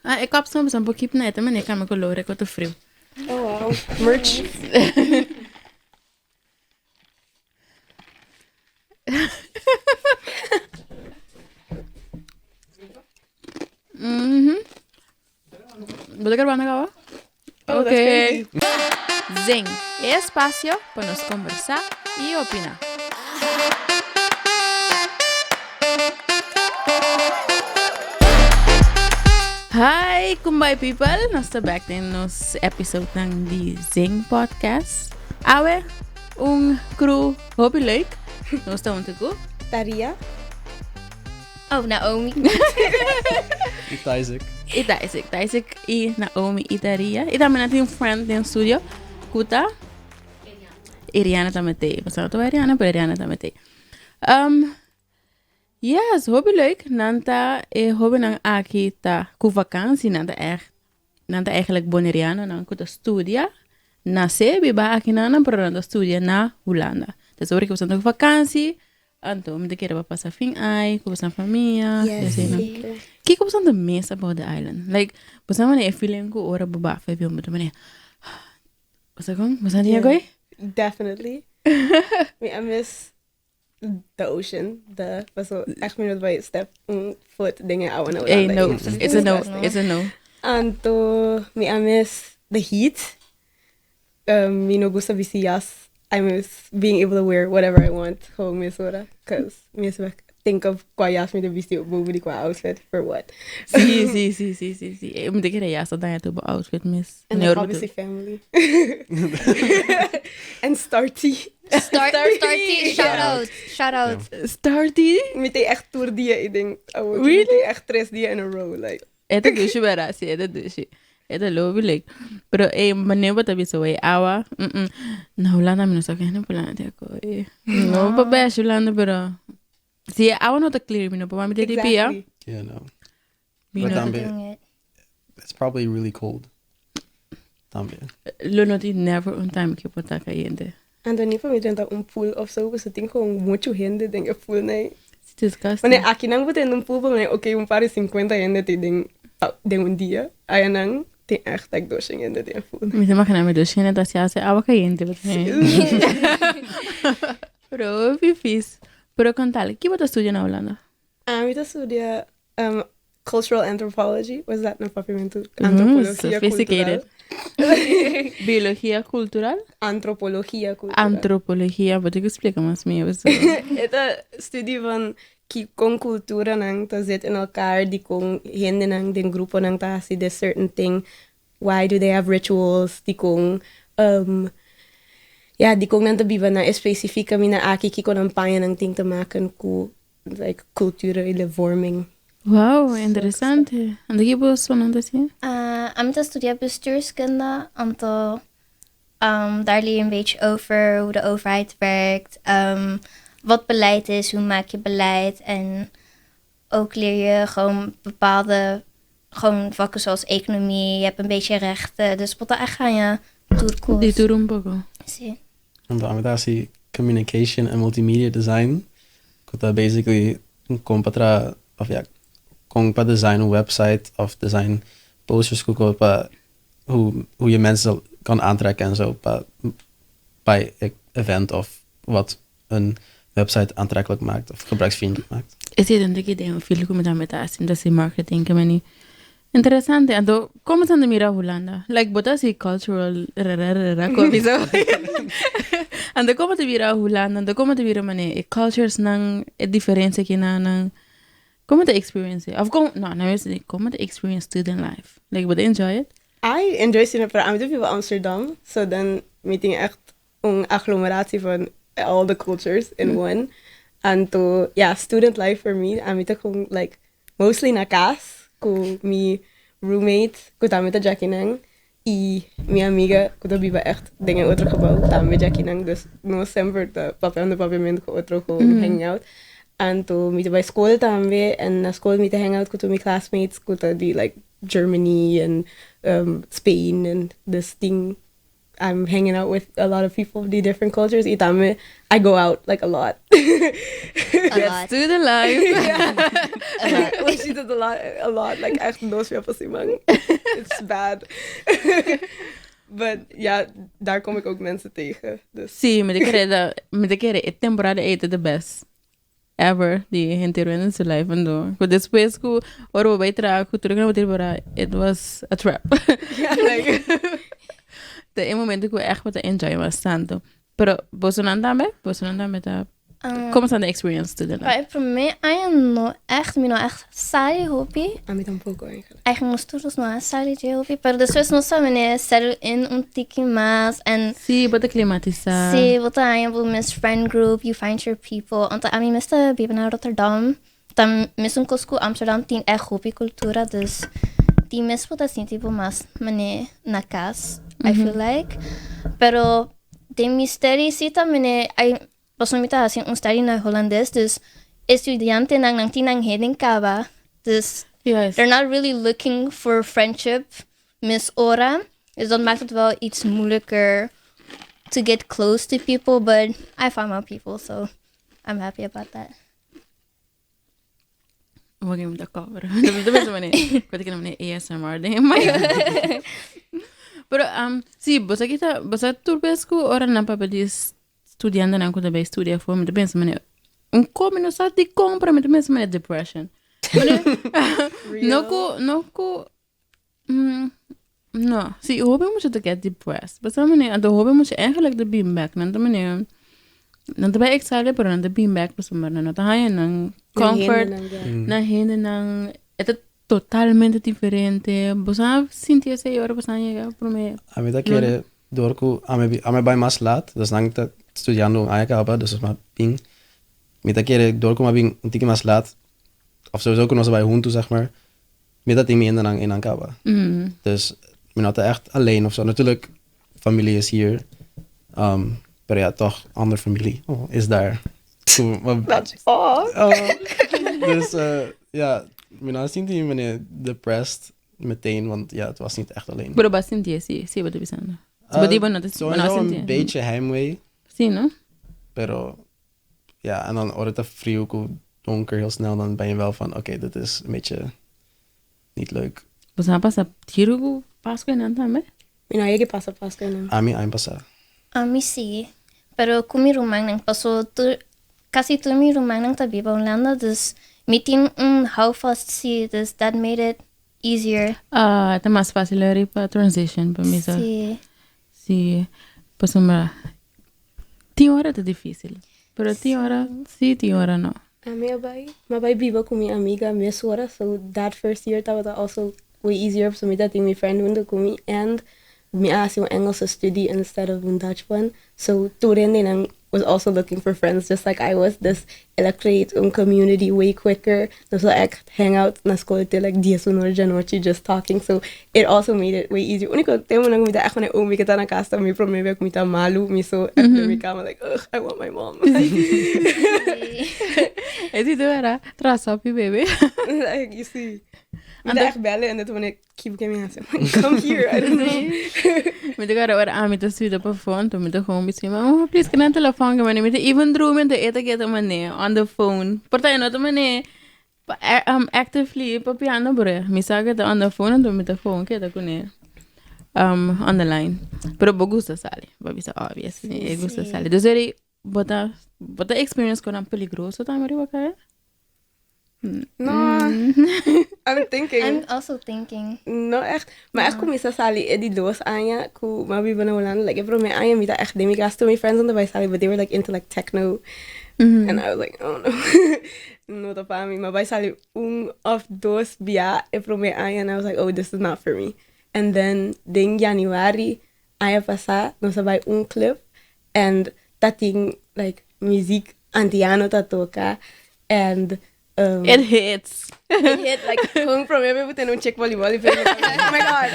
Ik heb soms een boekje net, maar ik kan me color, ik word te frio. Oh wow. Merch. ¿Puedo grabar una graba? Oh, that's crazy. Zing, espacio para nos conversar y opinar. Hi, kumbay people. Nós back in nos episode ng the Zing podcast. Awe, crew hobby leuk. Nós estamos aqui. Tharia. Oh, Naomi. Tyzick. Tyzick y Naomi y Tharia. Y también hay un friend en studio. Kuta. Iriana también te. Pasado todo Iriana, pero Iriana también te. Yes, hobby leuk. Nanta hobby nang aki ta ku vakantie nanta eigenlijk boneriana nang kuta studia. Na se biba aki nana pero nanta studia na Holland. Dus hoor ik op zo'n vakantie. Anto, me keren we pas afing ai, ku sa familia. Yes. Kijk op zo'n de meest about the island. Like, pas na mane feeling ko ora baba fa bi mo mane. Was dat niet gooi? Definitely. I miss the ocean. Was zo echt meer bij step foot dingen I wanna. Hey, no. It's a no. It's a no. And I miss the heat. Me no gusta vicias. I miss being able to wear whatever I want. Gewoon miss ora. Cause miss think of qua jas met een vestido boven die qua outfit for what. Sí. Ik moet keren ja, dat dan je op outfit mis. And then obviously family. And Starty. Starty, shout out. Starty? Met die echt tour die ik denk. Really? Met die echt 3 dias in a row. Like. Ito douche bara si ito douche. Ito lobby like. Pero maneba tabi sa way awa. Nahulanda mi no sa kanya pala natin ako. No, pabayash Holanda pero. Si awa no ta clear mi no pa mami titi pia. Yeah, no. Mi But no. Doing it. It's probably really cold. Tambe. Lo no ti never un time ki pota kayende. En dan niet van mij dat een pool of zo. Dus ik denk gewoon mucho gente denk ik pool nee. It's disgusting. Wanneer aquí nang bote in een pool van oké, een paar 50 gente te ding un dia. Ay nang te echt like doshing in de pool. Mi te imagina me douche en dat se hace agua caliente. Pero fifis. Pero contale, ¿qué vas a estudiar en Holanda? Ik estudia cultural anthropology. Was that no papimento? Antropología Sophisticated. Biología cultural. Antropología cultural. Antropología, wat ik explica más mío. Het studie van kung cultura nang ta zit in elkaar, die kung hende nang den grupo nang ta si this certain thing. Why do they have rituals? Die kung die kung nang tabiba na specifica mina aki kiko nang panya nang ting te maken ku like culturele vorming. Wauw, interessante. En de gibos van anders zien? I'm te studeren bestuurskunde. Daar leer je een beetje over hoe de overheid werkt. Wat beleid is, hoe maak je beleid. En ook leer je gewoon bepaalde vakken zoals economie. Je hebt een beetje rechten. Dus wat echt gaan je toerkoers. Die toer un poco. Sí. En dan met dat communication en multimedia design. Dat basically compatra of ja, kung pa design een website of design posters koeken pa hoe je mensen kan aantrekken en zo bij event of wat een website aantrekkelijk maakt of gebruiksvriendelijk maakt. Es idente que tengo feel como también está haciendo así marketing que meni. Interesante. Ando, ¿cómo se anda mira Holanda? Like, botas y cultural comiso. Ando, ¿cómo te mira Holanda? Ando, ¿cómo te mira mane? Cultures nang diferencia que nang. ¿Cómo te experience? Of ¿cómo te experience student life? Like, would you enjoy it? I enjoy student, pero I'm doing Amsterdam, so dan meeting echt een agglomeratie van all the cultures in one. And to student life for me, I'm gewoon like mostly na casa, con mi roommate, con tamita Jackie Nang, y mi amiga, con to viva echt dingen otro gebouw, tamit Jackie Nang, dus no sempre de papiamento con otro gewoon hangout. And to meet bij school también, en na school meet hangout con mi classmates, con to die like Germany and Spain and this thing I'm hanging out with a lot of people of the different cultures. Itame, I go out like a lot. lot. To the life. Well, she does a lot. Like echt those people man. It's bad. But ja, daar kom ik ook mensen tegen. Dus. Sí, me te quiere, es temporada ete the best ever die gente in su life ando. But después que oro vai tra cultura que temporada, it was a trap. Like, de momento que echt wat enjoy bastante. Pero vos não anda tá. Como está a experience to the life? Para mim, não echt sabe hobby. A mí tampoco eigenlijk. Eigenlijk nos todos não é sabe de hobby, pero depois não sabe né settle in tique mais and Sí, bota climatizar. sí, você aí miss friend group, you find your people. Want a mim mista biben naar Rotterdam. Dan mis um cosco Amsterdam tem echt hobby cultura, dus die mis wat assim tipo mais mané na casa, I feel like. Pero de misteri sí também I Pasumita assim study na holandês, dus estudiante nang tinang heading kaba. Dus Yes. they're not really looking for friendship, miss ora. Dus dat maakt het wel iets moeilijker to get close to people, but I found my people, so I'm happy about that. Vou me dar cover. Depois eu vou ter que ASMR de mas. Pero sí, você turbesco ora na papel studiando na coisa bem studia for me pensa mané. Como não sabe de compra, me pensa mané depression. No, zie, hoop moet je te get depressed. Maar dan meneer, dan hoop moet je eigenlijk de beanbag. Dan meneer, dan ben ik excited, maar dan de beanbag, maar dan ga je naar comfort, naar heen naar het is totalmente diferente. Bosa sinti se ahora bosa llega por me. A mí da quiere dorku a me bij mas laat, dus nang ta estudiando a acaba, dus ma ping. Me da quiere dorku ma ping un tiki mas laat. Of sowieso kunnen ze bij huntu zeg maar. Me dat die me in acaba. Dus ik ben altijd echt alleen of zo. Natuurlijk, familie is hier. Maar ja, toch, andere familie is daar. That's all. Dus ja, ik ben niet meneer depressed meteen, want ja, het was niet echt alleen. Pero ba sinti sí, wat is aan. Zo die bon Sowieso een beetje heimwee. Sí, no? Pero ja, en dan wordt het frio, donker heel snel, dan ben je wel van, oké, dit is een beetje niet leuk. Bosa pasa tiro Pasko en antame. Mina je pasa Pasko en. A mí pasa. A mí sí, pero con mi rumang nang pasó casi todo mi rumang nang tabi ba Holanda, dus meeting houvast sí, dus that made it easier. Está más fácil ahora para transition para mí. Sí. Sí, pues hombre, tío ahora es difícil, pero tío ahora sí, tío ahora no. Maar bij Biba kom je amiga miss worden, so that first year that was also way easier so me that my friend window kom and me asked you Engelse studie instead of a Dutch one. So toen was also looking for friends just like I was. Dus ik create een community way quicker. Dus we echt hang out na school till like 10 uur noche just talking. So it also made it way easier. Unico tema nang mida echt van oom ik na casa me prometo ik met malu me so echt me kama like ugh I want my mom. Es itu era trasapi baby. Like you see. En echt bellen en dat wanneer ik keep getting answer. Come here, I don't know. Me toca ahora a mí te estoy de por phone, tú me te como me oh please can I telephone que me even through me te get on the phone. Porta yo no te mane actively papiano bre. Me sabe que on the phone and tú me te phone que te con on the line. Pero me gusta sale, baby so obvious. Me gusta sale. Entonces bota experience con un peligroso también acá. No, I'm thinking. I'm also thinking. No, echt. Maar echt kom je sali die doos aan je. Ku mabi van Holland. Like, ik probeer aan je met echt demi gas to my friends on the way sali, but they were like into like techno. And I was like, oh no. No te pa mi. Maar bij sali of doos bia. Ik probeer aan je and I was like, oh, this is not for me. And then ding Januari aan je pasa. No se bij club. And dat ding like muziek antiano ta toca. And it hits. It hit like hung from everything on check volleyball. Oh my god.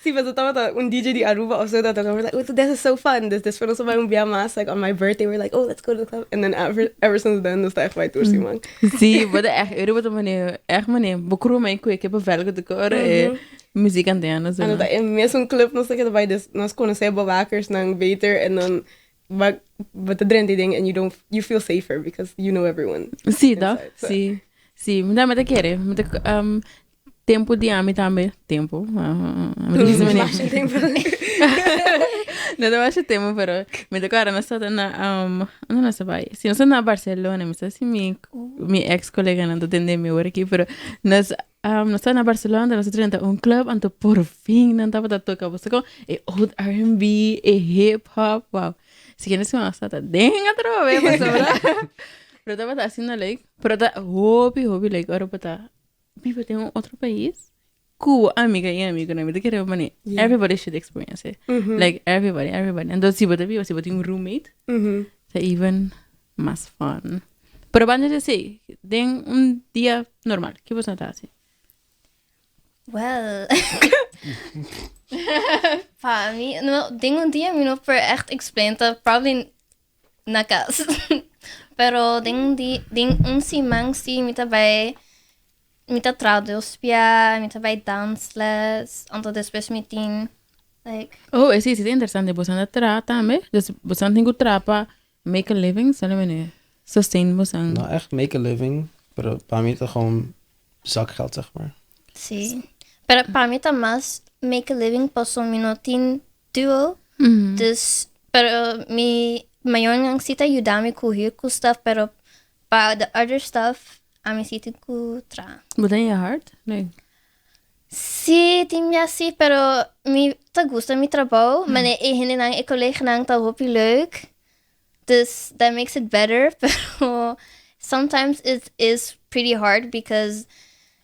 Sí, pues estaba un DJ de Aruba also that we're like, oh, this is so fun. This for us by un día más like on my birthday we're like, oh, let's go to the club. And then ever since then dus echt bij toer man. Sí, wat echt Aruba de manier echt manier. Bokro mijn quick heb velge de kore. muziek aan het doen. En dat in meestal club nog zeggen bij dus nog kunnen zij bewakers naar beter en dan wat de drin die ding and you feel safer because you know everyone. Sim, tá? Inside, so. Sim. Mas me querer. Tempo de ame também. Tempo. Flashing thing. Não te acho tempo, pero me tocou agora nós estamos na onde nós vai. Se nós na Barcelona, mas assim mi ex colega não entende meu aqui, pero nós estamos na Barcelona, nós estamos club, então por fim não tava tocar você com old R&B, hip hop, wow. Si quieres que nós está denga outra vez, mas sobra. Pero tava assim na like, pero tá hobby like agora para vive em outro país. Cool, amiga e amigo, não me quero mani. Everybody should experience it. Like everybody. And those si bote um roommate, it's even más fun. Pero vamos a decir, den dia normal, que você tá assim? Well, para mim, tem dia me não per echt explain dat probably na casa. Pero tem simang si mita vai mita traduspia, mita vai dansles, anto después mitin like. Oh, esse é interessante, você anda também, você tem que trapa make a living, sabe meneer? Sustain você. Nou, echt make a living. Pero para mí toch gewoon zakgeld, zeg maar. Sí. Pero para mí más make a living paso minutin duo. Dus, pero mi mayor necesita ayudarme a coger con stuff, pero para the other stuff, a mí sí tengo tra. Botar em hard? Nee. Sí, tinha assim, pero me tá gusta mi trabalho, mas hindi nang collega nang tá hopi leuk. Dus that makes it better, pero sometimes it is pretty hard because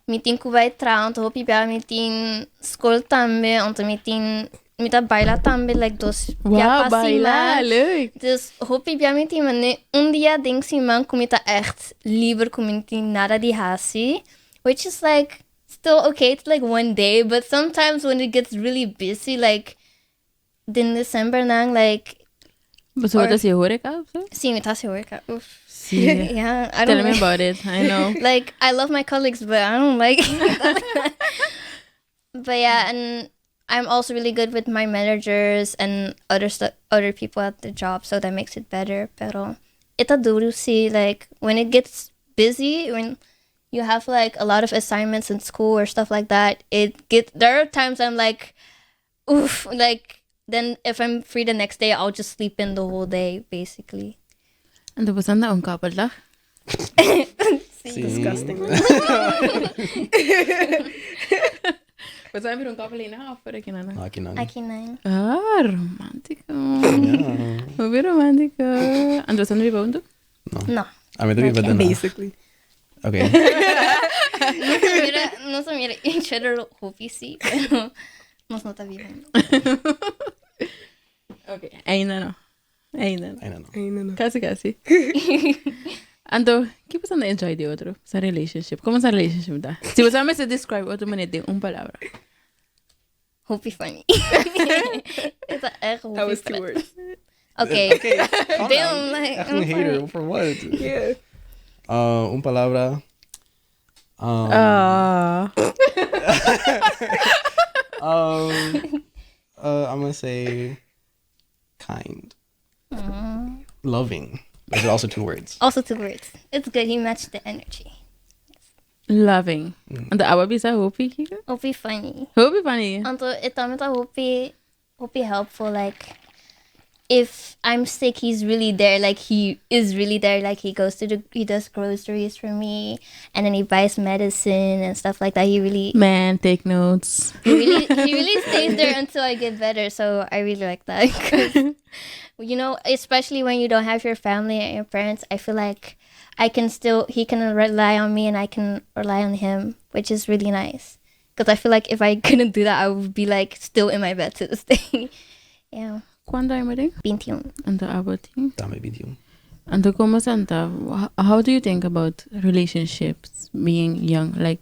me tin ku vai tra, tá hopi ba me tin school também, onde me tin me tá baila também like dos Wow, baila, leuk. Dus hopi ba me tin, mas dia denk si man ku me tá echt liever ku me tin nada de hasi, which is like still okay, it's like one day, but sometimes when it gets really busy, like in December nang like. Mas você se horeca? Sim, me tá se work. Sim. Yeah, I Tell don't me like, about it. I know. like I love my colleagues, but I don't like. But yeah, and I'm also really good with my managers and other people at the job, so that makes it better. Pero ita duro see like when it gets busy, when you have like a lot of assignments in school or stuff like that, there are times I'm like, oof, like. Then if I'm free the next day, I'll just sleep in the whole day, basically. En toen was dat een kappeldag. Disgusting. Wat zijn we een kappel in half voor ik in aan? Akinang. Ah, romantico. Ja. Hoe weer romantico. En was dat nu gewoon doen? No. A mí también va Basically. Okay. No se mira each other hopi sí, pero nos nota bien. Okay, ainda não. No. Casi. Então, o que você enjoy de outro? Essa relationship. Como essa relationship tá? Se você me descreve outra maneira de palavra. Hopi funny. It's echt hopi. That was 2 words. Okay. Calm down. Like, Echt een hater. For what? Yeah. Palabra. I'm gonna say kind. Loving. Those are also 2 words. Also 2 words. It's good. He matched the energy. Loving. En de oude bisa hopi kika? Hopi funny. Hopi funny. Anto itamita hopi helpful. Like if I'm sick, he's really there. Like he is really there. Like he does groceries for me, and then he buys medicine and stuff like that. He really Man, take notes. he really stays there until I get better. So I really like that. 'Cause, you know, especially when you don't have your family and your parents, I feel like he can rely on me and I can rely on him, which is really nice. Because I feel like if I couldn't do that, I would be like still in my bed to this day. Yeah. Quando é meeting? 21. En de oude team? Daarmee bent je. En toen komen Santa, how do you think about relationships being young? Like,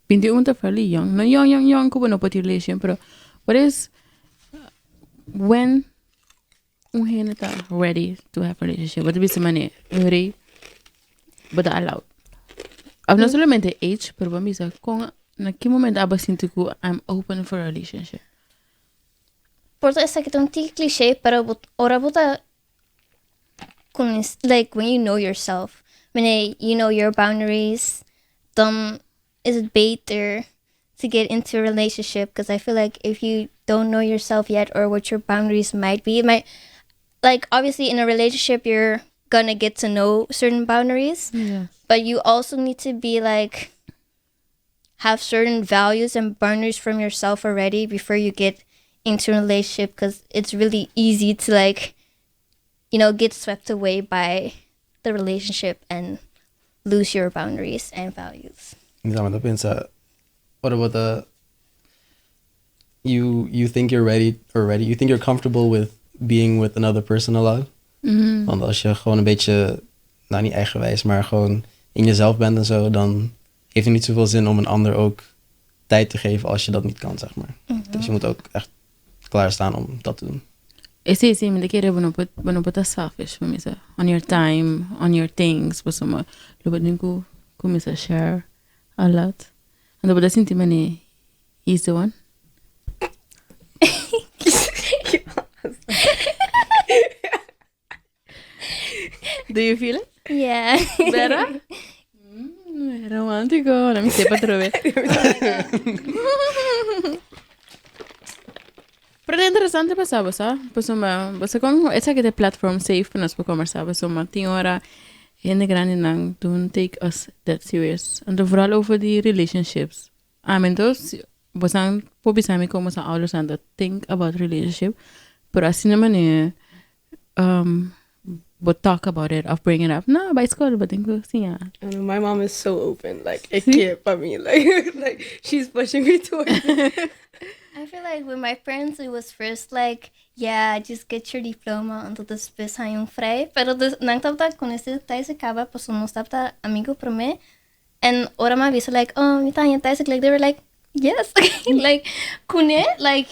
21 is fairly young. No, young, como no put relation, pero what is when un está ready to have a relationship? What is the money? Ready, but allowed. No solamente age, pero para mí con na que momento aba sinto que I'm open for a relationship. Porque es like un cliché, pero ahora bota like when you know yourself, when you know your boundaries, then is it better to get into a relationship? Because I feel like if you don't know yourself yet or what your boundaries might be, like obviously in a relationship you're gonna get to know certain boundaries, but you also need to be like have certain values and boundaries from yourself already before you get into a relationship, because it's really easy to like, you know, get swept away by the relationship and lose your boundaries and values. What about you think you're ready already? You think you're comfortable with being with another person a lot? Want als je gewoon een beetje, nou niet eigenwijs, maar gewoon in jezelf bent en zo, dan heeft het niet zoveel zin om een ander ook tijd te geven als je dat niet kan, zeg maar. Dus je moet ook echt klaarstaan om dat te doen. Sim, me querer bueno put selfish for me, so on your time, on your things, but some lo but ninku começa a share a lot. And but sinti many is the one. Do you feel it? Yeah. Better? Romantico, non mi sei patrove. Pero es interesante pasar, ¿sabes? Pues você con esa que de platform safe para nos conversar, pues tinha hora gente grande não don't take us that serious. En dan vooral over die relationships. Então, você pode pensar como são ouders aan dat think about relationship, pero assim na manier but talk about it or bring it up. No, by school, but think yeah. I know, my mom is so open. Like, I can't for me. Like she's pushing me towards it. I feel like with my parents, it was first like, yeah, just get your diploma and después hay un vrij. Pero nang tapta con este Tyzick acaba, pues no tapta amigo para mí. And ahora me avisa like, oh, mi tanya Tyzick, like they were like, yes, like kune, like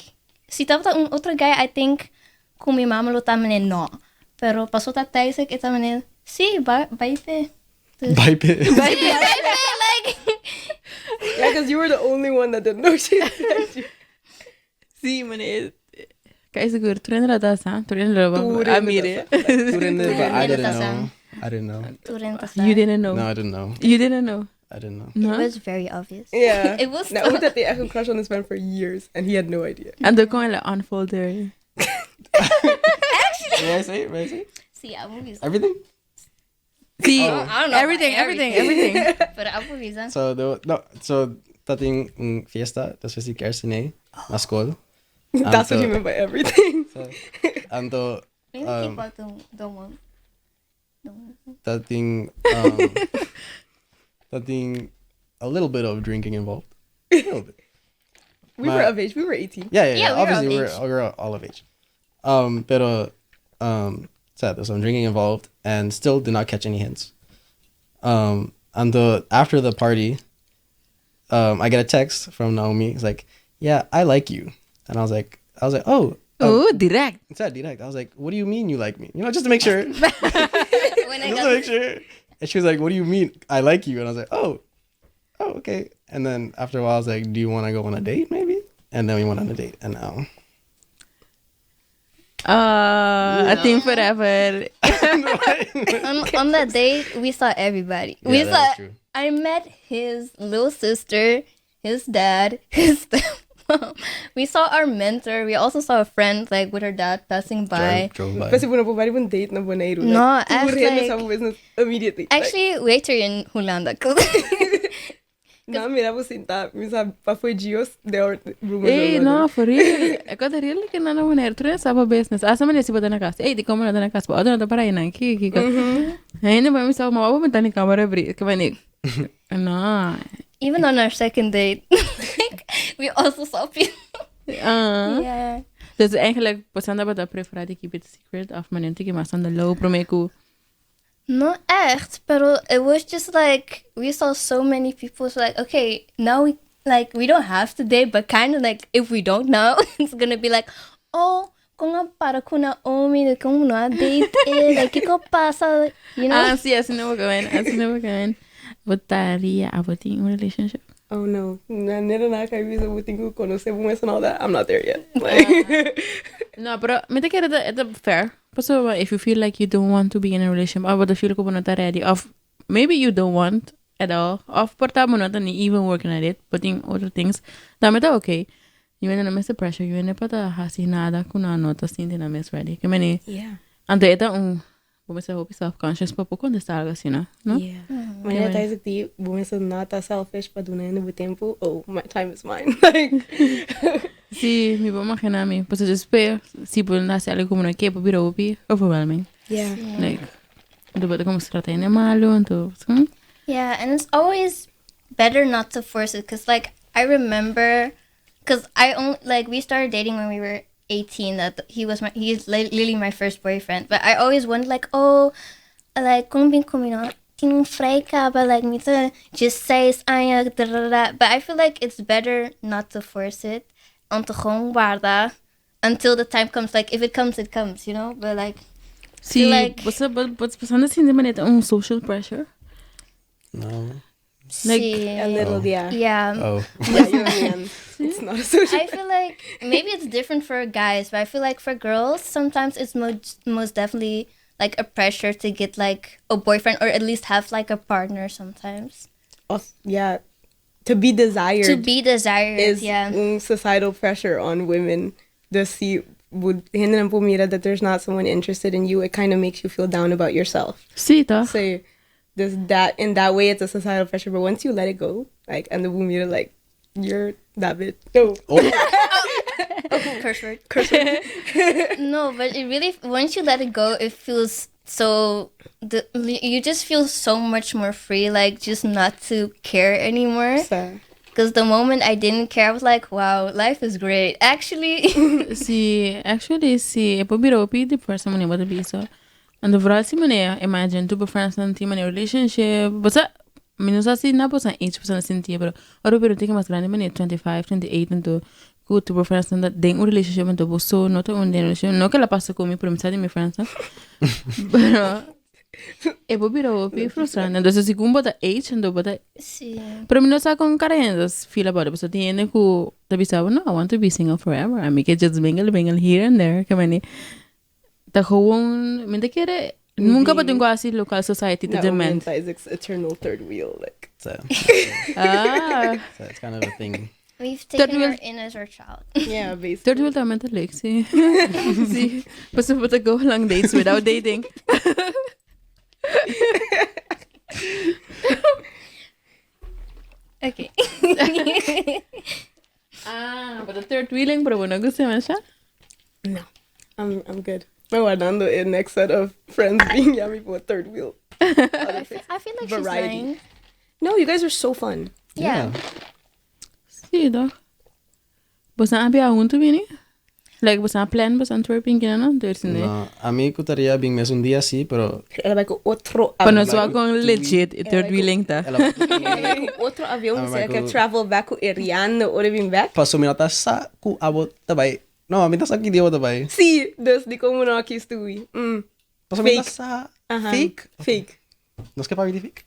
si tapta un otro guy, I think con mi mama lo también no. Pero pasó ta Tyzick y también sí, baipe. Baipe. Like. Yeah, because you were the only one that didn't know she liked you. Sí, mané. Kijk seguro, tú eres la taza, tú eres la mire. I didn't know. You didn't know. No, I didn't know. You didn't know. I didn't know. No? It was very obvious. Yeah. It was. Now that they actually crush on this man for years and he had no idea. And they're going like unfold there. Actually. May I say it? See, I movies. Everything? See, I don't know. everything. But I movies. So dat in fiesta, dat was die kerstdiner na school. That's what you meant by everything. En toen dat ding a little bit of drinking involved. A little bit. We were of age. We were 18. Yeah, obviously we we were all of age. Pero sad, there's some drinking involved and still did not catch any hints. And after the party, I get a text from Naomi. It's like, yeah, I like you. And I was like, oh. Direct. It's not direct. I was like, what do you mean you like me? You know, just to make sure. Just to make sure. And she was like, what do you mean I like you? And I was like, oh, okay. And then after a while, I was like, do you want to go on a date maybe? And then we went on a date. And now. I think forever. on that date, we saw everybody. Yeah, true. I met his little sister, his dad, his stepmom. We saw our mentor. We also saw a friend like with her dad passing by. Drove by. Kasi we were even date na boneiro. No, actually, business immediately. Actually, later in Holland. No, mira, was in that. Misa pa foi dios. There were rumors. Hey, no, for real. Ik had real que na maneira. Tu sabe business. Asa maneira se botar na casa. Hey, di como na casa. Pode não para aí não. Que. Ainda vai me saber uma boa mental em câmera abrir. Que vai nem. No. Even on our second date, we also saw people. Yeah. Dus eigenlijk, pasando para preferar de keep it secret of maneira que mais anda low promeco. No echt, pero it was just like we saw so many people. So like, okay, now we don't have to date, but kind of like if we don't now, it's gonna be like, oh, como para com Naomi, de como não date, like que pasa, you know? Sí, así no va a caber. But Tharia, about in relationship. Oh no. Nera na kay bisa buting ko conocer bumes and all that. I'm not there yet. Like No, pero me te quiere это fair. So if you feel like you don't want to be in a relationship, or the feel ko not ready, of maybe you don't want at all, of porta mo not even working at it, putting other things. Dame ta okay. You na miss the pressure, you na pata hasi nada kuna nota sinti na miss ready. Kamani. yeah. Ante ita bumes hope self-conscious pa po kung destar kasi na, no? Yeah. Wanneer Tyzick die bumes nata selfish pa duna in tempo. Oh, my time is mine. Like Sí, mi mamá que nami, pues después si pueden hacer algo como no que por opi, overwhelming. yeah. Like, do bota como se trata de malo, entonces. Yeah, and it's always better not to force it, because like I remember, because I only like we started dating when we were 18. That he's literally my first boyfriend, but I always wondered like, oh, like kung bin kumino ting frei ka, but like me to just say anya da da da. But I feel like it's better not to force it, on te gewoon guarda until the time comes. Like if it comes, it comes, you know. But like, Sí, like- what's pasando sin de manera un social pressure. No. Like, see, A little, yeah. yeah. Oh. Yeah, you're a man. It's not a social. I feel like maybe it's different for guys, but I feel like for girls, sometimes it's most definitely like a pressure to get like a boyfriend or at least have like a partner sometimes. Yeah. To be desired. To be desired, is yeah. societal pressure on women. The see would hindran po mira that there's not someone interested in you. It kind of makes you feel down about yourself. sí, tá. So there's that in that way it's a societal pressure. But once you let it go, like and the mira like you're that bitch. No. Curse word. No, but it really, once you let it go, it feels so, you just feel so much more free, like just not to care anymore. So, Because the moment I didn't care, I was like, wow, life is great. Actually, Sí, actually, sí. E poi biropi di person mane bada bisa. And the vrasi mane imagine tu friends nanti mane relationship. Basta minus asi na po sa age po sa nasinti pero oro pero tika mas grande mane 25, 28 nanto ku tu friends nanda deng un relationship nanto boso no to un relationship no que la pasa con mi pero mi mi friends. Pero e poi biropi frustrante. Entonces si kumbo ta age nanto bota sí. pero mi no sa con carencias feel about it. So tiene ku tabi sa no I want to be single forever. I make it just mingle here and there. Kamani ta gewoon min te kere nunca pa tengo así local society to Naomi demand. and Tyzick's eternal third wheel. Like So, Ah, so it's kind of a thing. We've taken Thirdwheel- her in as our child. yeah, basically. third wheel tamang talik, sí. Sí. Basta pa go lang dates without dating. Okay. But the third wheeling, pero bueno, gusto mo siya? No, I'm good. My Wadando in next set of friends being yummy for a third wheel. I feel like Variety. she's lying. No, you guys are so fun. Yeah. Sí, doch. Basta abi junto bini? Like, basta plan, basta twerping kina no? There's in there. No, a mí gustaría bien mes un día sí, pero Era like otro Pero no avión. suwa kong legit, third wheeling ta. ela Otro avião Ah, você like quer o- travel back to Iriana or even back? paso minata sa ku abot tabay. No, minta sa kidi abot tabay. Sim, dus die komen nog kies toe. Paso Fake. minta sa Aha. fake. Fake. Nos que pa fake.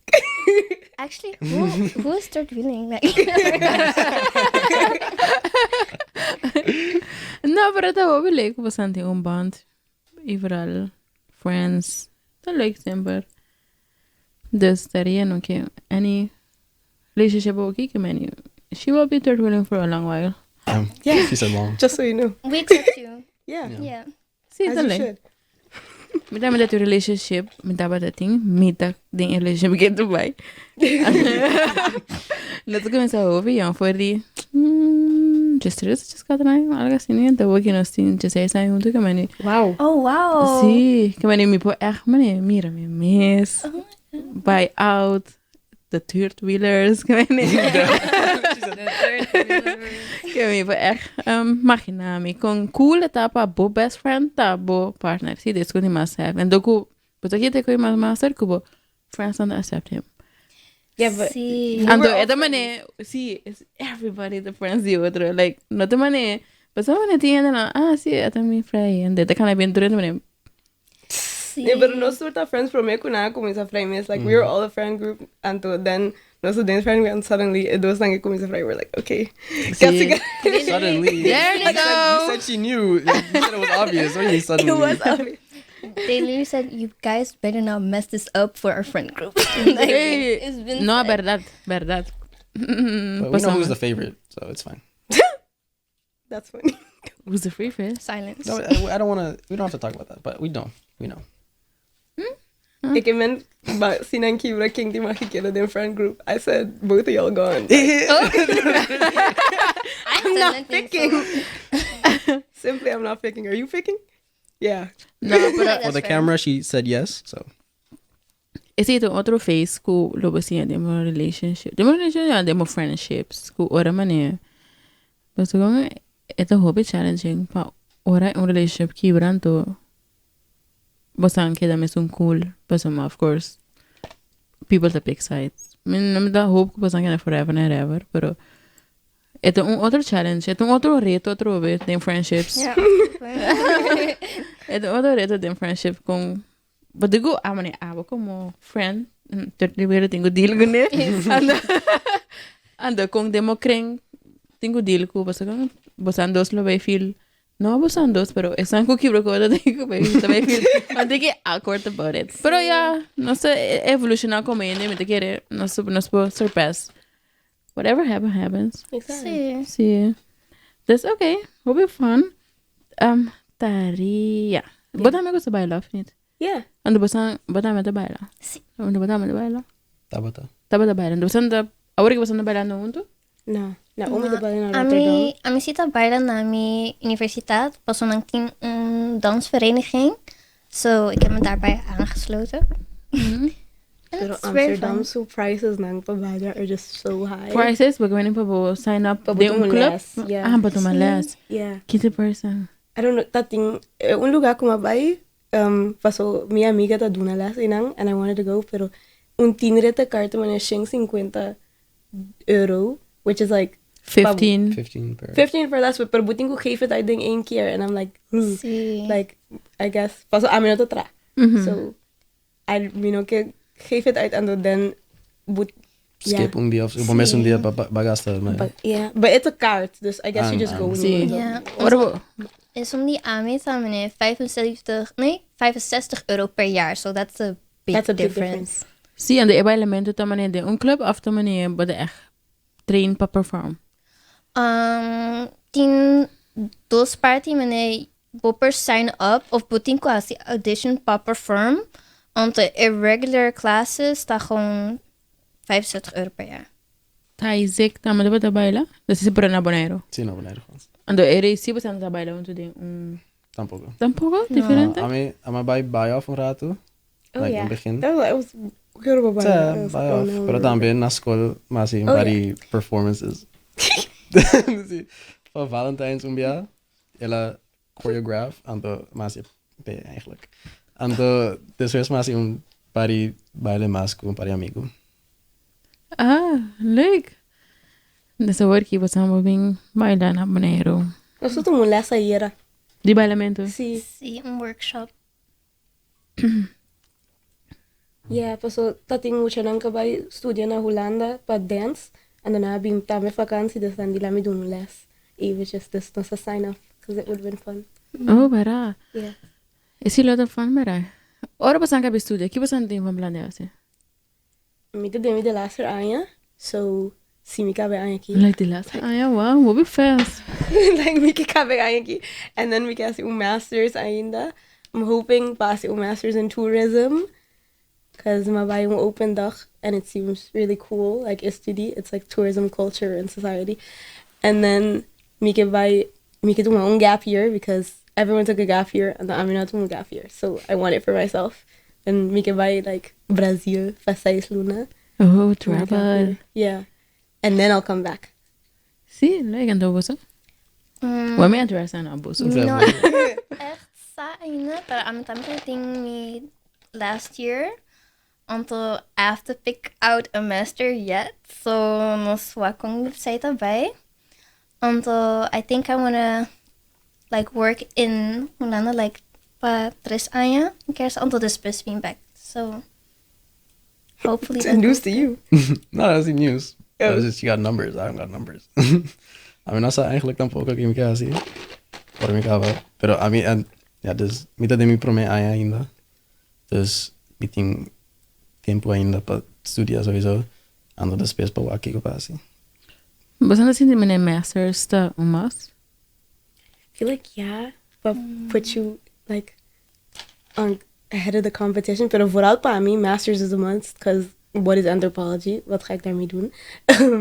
Actually, who is third wheeling? Like, No, pero ta hobi like bastante un bond. Overall, friends. Ta like sempre. Dus Tharia no que any relationship okay que many. She will be third wheeling for a long while. Yeah. She said long. Just so you know. we accept you. Yeah. Yeah. Sí, As ta you like. should. Mita mita tu relationship, mita ba dating, mita ding relationship ke Dubai. Lato começa a ouvir, eu foi de just cada night, algo assim, né? Então aqui nós tínhamos just aí sai junto que mani. Wow. Oh, wow. Sim, que mani me pô, mani, mira me mes. Buy out the third wheelers, que mani. Que me pô, imagina me com cool etapa bo best friend, tá bo partner. Sim, this could must have. And doku, but aqui te coi mais master kubo. Friends don't accept him. Yeah, but See. Ando, were all esta mané, sí, it's everybody the friends de otro. Like, no te mané, pues esta mané tiene, no, sí, esta es mi friend. And te can bien durante mané. See. yeah, but no sort of friends from me kuna como esa frame is like we were all a friend group and then No, so then friend and suddenly it was like coming to Friday. We're like, okay, See? Suddenly. There you go. You said she knew. You said it was obvious. What do you mean suddenly? it was obvious. They literally said, you guys better not mess this up for our friend group. Hey, it's been no, said. verdad. But we know who's the favorite, so it's fine. That's funny. Who's the free fish? Silence. No, I don't want to. We don't have to talk about that, but we know. We know. Ik ben sinang kibra king di makikita din friend group. I said both of y'all gone. I'm not picking. Simply, I'm not picking. Are you picking? Yeah. No, pero That's For the fair. camera, she said yes. So esse é outro face que lo assim de uma relationship. De uma relationship, de uma friendships, que ora maneira. Mas como é tão hobby challenging pa ora um relationship que branto. Basan que da mesmo cool, basan of course. People to pick sides. Não me dá hope que basan que é forever and ever, pero é outro challenge, é outro reto, outro bit de friendships. Yeah. É outro reto de friendship com. But digo, amane abo como friend. Terceiro tenho deal com ele. Anda com demo creng tenho deal com basan dos lo vai feel. No basan dos, pero están com que broco da tenho vai também feel. Ande que awkward about it. Pero yeah, nossa evolucionar como ainda me te querer, nosso surpass. Whatever happens. Exactly. Sí. Sí. That's okay. Will be fun. Tharia. Bota me gusta bailar, finit. Yeah. Ando bota me te baila. Sí. Ando bota me te baila. Tabata. Tá bota baila. Ando ahora que basta bailando junto. No. Naomi de Bali naar A Rotterdam. mí zit bijna na mijn universiteit. Pas een keer een dansvereniging. So, ik heb me daarbij aangesloten. And Pero it's very Amsterdam, fun. so prices nang pabada are just so high. Prices, baka pa po sign up Pa de un butong club. les, yeah. Ah, bato malas. Yeah. 15%. I don't know, tating, un lugar como vai, pasó mi amiga ta duna las inang, and I wanted to go, pero un tinrete kaarte man is €50, which is like 15. 15 per. 15 for last week, pero buting ko geef het uit ding 1 keer, and I'm like, Sí. like, I guess, pasó a minuto tra. Mhm. So, I, que geef het uit, and then, Skip un dia. Op mes un dia bagasta. But, yeah, but it's a kaart, dus I guess you just go when you Sí. want to go. Ja. Ora En som die aanmeet meneer 65 euro per jaar. So that's a big That's a big difference. sí, ando bailamento tamane de un club af tamane bada echt train pa perform. Tien dos party meneer boppers sign up of botin quasi audition pa perform. Want de irregular classes staan gewoon 65 euro per jaar. Tyzick tamane bada baila. Das is por na bonero. Sí, no, bonero. Ando ere si basta na baila unto de Tampoco. tampoco diferente. A mí bij buy-off un rato. Oh, Like, yeah. in begin. That was good about Sí, buy-off. Pero también na school, mas in Oh, body performances. Sí. Voor Valentijns un dia, ela choreograph, anto mas pe eigenlijk. Anto después mas un pari baile mas con un pari amigo. Ah, leuk. Nessa work basta mo bing baila na bonero. Nosotros somos las ayer. Di bailamento. Sí. Sí, een workshop. Yeah, pasó tating mucho nang kabay studia na Holland pa dance. And then I been tame vakantie, dus dan die laat me doen les. Eventjes, dus dat is een sign off. Because it would have been fun. Oh, bara. Yeah. Is he lot of fun, bara? Ora basta ka studio. Ki basta ting van blande ase. Mika demi de laatste anja. So, si Mika bij anja ki. Like the last. Ah, ja, wow. What be fast. Like Mika ka bij anja ki. And then Mika has een masters ainda. I'm hoping pass een masters in tourism. Because my buy een open dag. And it seems really cool. Like STD. It's like tourism, culture, and society. And then Mika do my own gap year. Because everyone took a gap year. And I'm not doing a gap year. So I want it for myself. And Mika buy like Brazil for 6 luna. Oh, For my gap travel. year. Yeah. And then I'll come back. Sí, like and boso. Wa me address na boso. No, echt saine. Pero I'm también me last year. Until I have to pick out a master yet. So, nos wakong say tabay. Until I think I wanna like work in Holland like pa 3 años. Until this bus being back. So, Hopefully It's that news goes to you. No, dat is niet nieuws. Oh. Dat is just, you got numbers. I don't got numbers. I mean, nasa eigenlijk tampoco que me queda así. Por mi cava. Pero a mí, ja, dus, mitad de mi prome año ainda. Dus, mi tem tempo ainda para estudiar sowieso. Ando después para aqui que passa. Você não sente que masters está mas? I feel like, yeah, but put you, like, on ahead of the competition. Pero vooral para mí, masters is a must, because what is anthropology? Wat ga ik daarmee doen?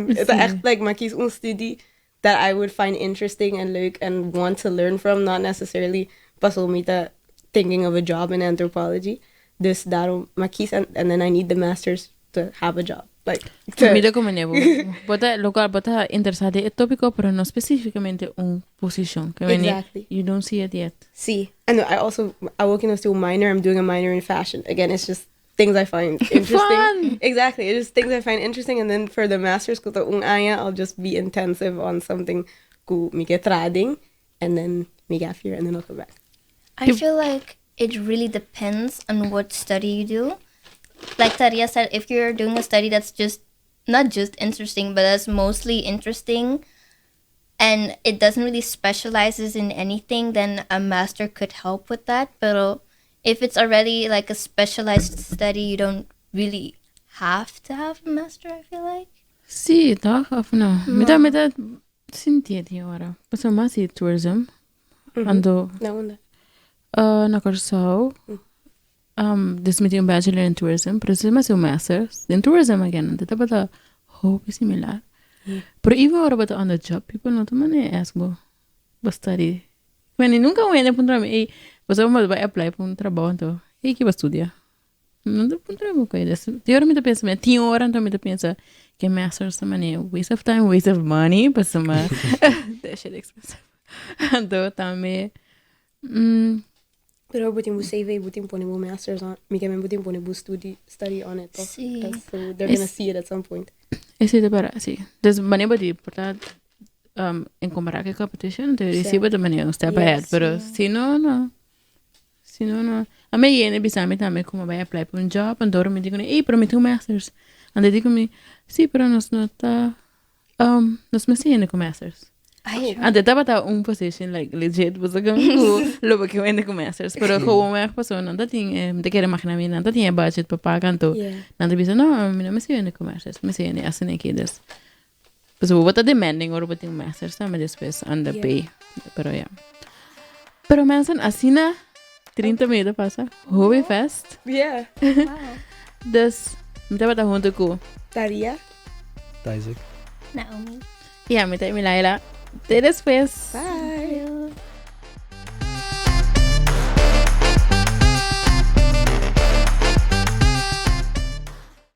It's echt, like, maar kies een studie that I would find interesting and leuk and want to learn from, not necessarily pasolmita thinking of a job in anthropology. Dus daarom, maar kies, and then I need the masters to have a job. Like, Mira como nevo. Bota local, bota interesado en tópico, pero no específicamente una posición. Que Exactly. You don't see it yet. see. And I work in a minor, I'm doing a minor in fashion. Again, it's just things I find interesting. Fun! Exactly. It's just things I find interesting. And then for the master's, I'll just be intensive on something ku me get trading and then me get here and then I'll come back. I feel like it really depends on what study you do. Like Tharia said, if you're doing a study that's just not just interesting, but that's mostly interesting, and it doesn't really specializes in anything, then a master could help with that. But if it's already like a specialized study, you don't really have to have a master, I feel like. Sí, toch? Of no? Mita sinti di ora. Paso mas i tourism. Ando No wonder. na Corsao. This meeting a bachelor in tourism, pero se mas un master's in tourism again. Ante bata hope similar. Pero even ora bata on the job, people no tomane ask bo study. When nunca voy a punto me, pues vamos a apply para un trabajo então. E que vai estudar? Não dá punto me coisa desse. De hora me pensa, me tinha hora então me pensa que master's também é waste of time, waste of money, para sama that shit expensive. Então também Pero buting bu CV, buting pone bu masters on. Me kemen buting pone bu study on it. Toch? Sí. So they're gonna see it at some point. esse de para sí. Dus wanneer we die portaat in comparar que competition, de recibe de maneira um step ahead, pero se não. A mim yene bisame também como vai apply para um job, então me digo, "Ei, pero me tu masters." Ande digo me, "Sí, pero nós não tá nós me yene com masters." Ante tava tá position like legit, você kan lobo que yene com masters, pero como uma pessoa não tem, de querer máquina minha, não tem budget para pagar, então não te bisa, "Não, me não me yene com masters, me yene assim aqui des." Pues vou botar demanding or botar masters também depois anda pay, pero yeah. Pero mensen, assim na 30 minutos passa, hobby fast. Yeah. Wow. Dus, me tava junto com Tharia. Tyzick. Naomi. me tava Milaila. Até depois. Bye.